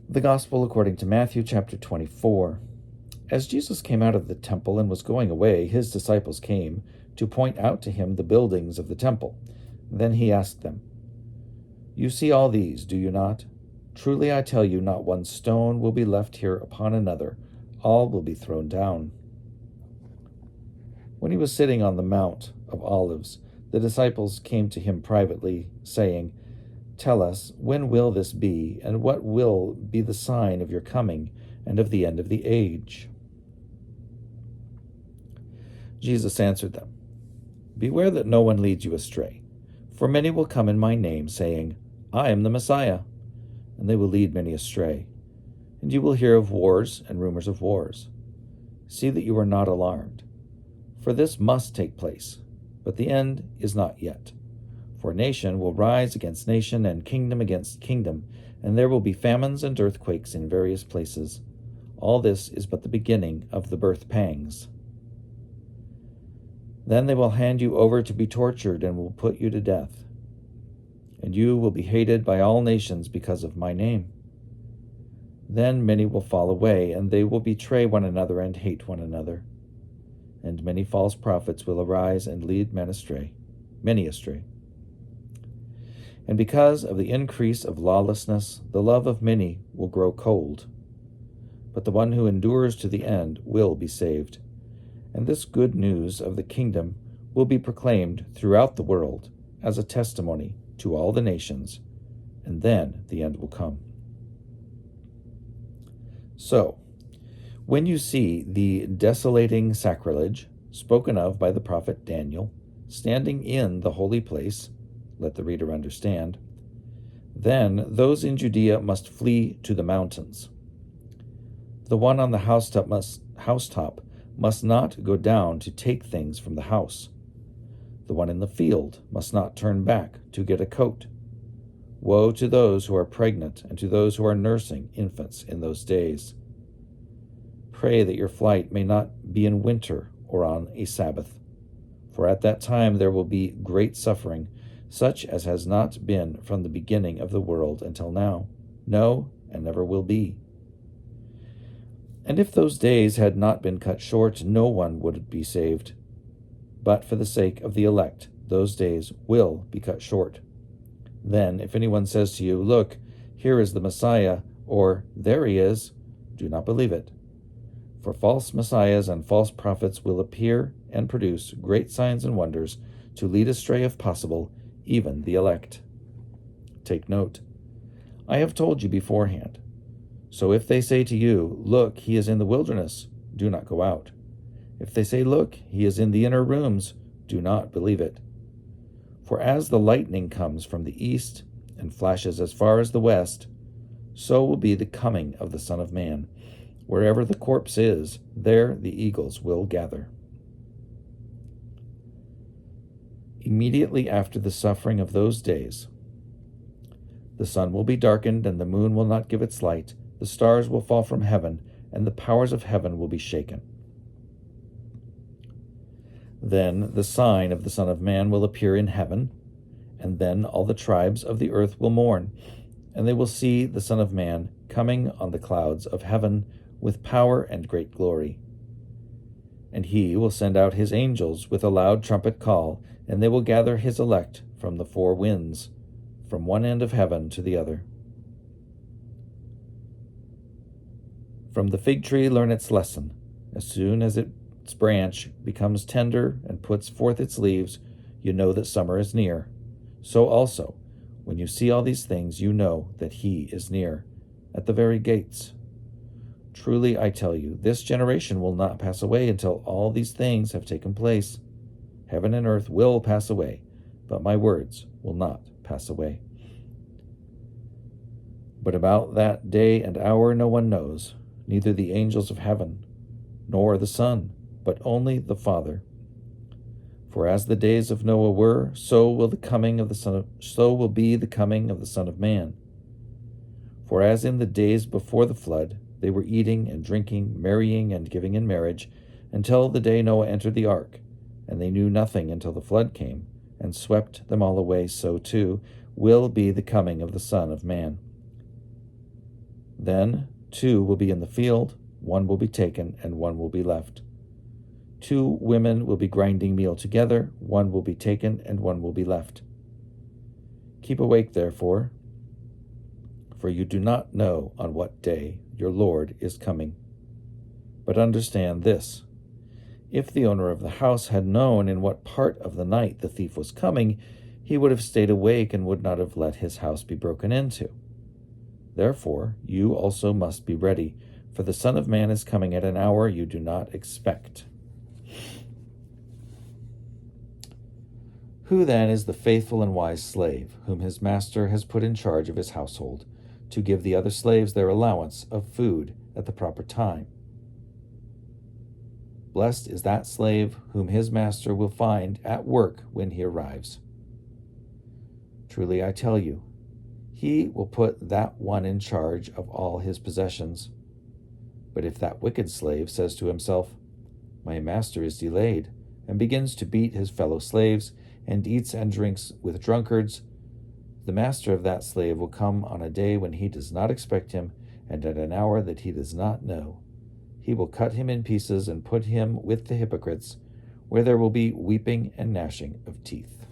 The Gospel according to Matthew chapter 24. As Jesus came out of the temple and was going away, his disciples came to point out to him the buildings of the temple. Then he asked them, "You see all these, do you not? Truly I tell you, not one stone will be left here upon another. All will be thrown down." When he was sitting on the Mount of Olives, the disciples came to him privately, saying, "Tell us, when will this be, and what will be the sign of your coming and of the end of the age?" Jesus answered them, "Beware that no one leads you astray. For many will come in my name, saying, 'I am the Messiah,' and they will lead many astray. And you will hear of wars and rumors of wars. See that you are not alarmed. For this must take place, but the end is not yet. For nation will rise against nation and kingdom against kingdom, and there will be famines and earthquakes in various places. All this is but the beginning of the birth pangs. Then they will hand you over to be tortured and will put you to death. And you will be hated by all nations because of my name. Then many will fall away, and they will betray one another and hate one another. And many false prophets will arise and lead many astray. And because of the increase of lawlessness, the love of many will grow cold. But the one who endures to the end will be saved. And this good news of the kingdom will be proclaimed throughout the world as a testimony to all the nations, and then the end will come. So, when you see the desolating sacrilege spoken of by the prophet Daniel standing in the holy place, let the reader understand, then those in Judea must flee to the mountains. The one on the housetop must not go down to take things from the house. The one in the field must not turn back to get a coat. Woe to those who are pregnant and to those who are nursing infants in those days. Pray that your flight may not be in winter or on a Sabbath, for at that time there will be great suffering, such as has not been from the beginning of the world until now, no, and never will be. And if those days had not been cut short, no one would be saved. But for the sake of the elect, those days will be cut short. Then, if anyone says to you, 'Look, here is the Messiah,' or 'There he is,' do not believe it. For false messiahs and false prophets will appear and produce great signs and wonders to lead astray, if possible, even the elect. Take note. I have told you beforehand. So if they say to you, 'Look, he is in the wilderness,' do not go out. If they say, 'Look, he is in the inner rooms,' do not believe it. For as the lightning comes from the east and flashes as far as the west, so will be the coming of the Son of Man. Wherever the corpse is, there the eagles will gather." Immediately after the suffering of those days, the sun will be darkened, and the moon will not give its light. The stars will fall from heaven, and the powers of heaven will be shaken. Then the sign of the Son of Man will appear in heaven, and then all the tribes of the earth will mourn, and they will see the Son of Man coming on the clouds of heaven with power and great glory. And he will send out his angels with a loud trumpet call, and they will gather his elect from the four winds, from one end of heaven to the other. From the fig tree learn its lesson. As soon as its branch becomes tender and puts forth its leaves, you know that summer is near. So also, when you see all these things, you know that he is near, at the very gates. Truly, I tell you, this generation will not pass away until all these things have taken place. Heaven and earth will pass away, but my words will not pass away. But about that day and hour no one knows, neither the angels of heaven, nor the Son, but only the Father. For as the days of Noah were, so will be the coming of the Son of Man. For as in the days before the flood, they were eating and drinking, marrying and giving in marriage, until the day Noah entered the ark, and they knew nothing until the flood came and swept them all away, so too will be the coming of the Son of Man. Then 2 will be in the field, 1 will be taken, and 1 will be left. 2 women will be grinding meal together, 1 will be taken, and 1 will be left. Keep awake, therefore, for you do not know on what day your Lord is coming. But understand this: if the owner of the house had known in what part of the night the thief was coming, he would have stayed awake and would not have let his house be broken into. Therefore, you also must be ready, for the Son of Man is coming at an hour you do not expect. Who then is the faithful and wise slave, whom his master has put in charge of his household, to give the other slaves their allowance of food at the proper time? Blessed is that slave whom his master will find at work when he arrives. Truly I tell you, he will put that one in charge of all his possessions. But if that wicked slave says to himself, "My master is delayed," and begins to beat his fellow slaves, and eats and drinks with drunkards, the master of that slave will come on a day when he does not expect him, and at an hour that he does not know. He will cut him in pieces and put him with the hypocrites, where there will be weeping and gnashing of teeth.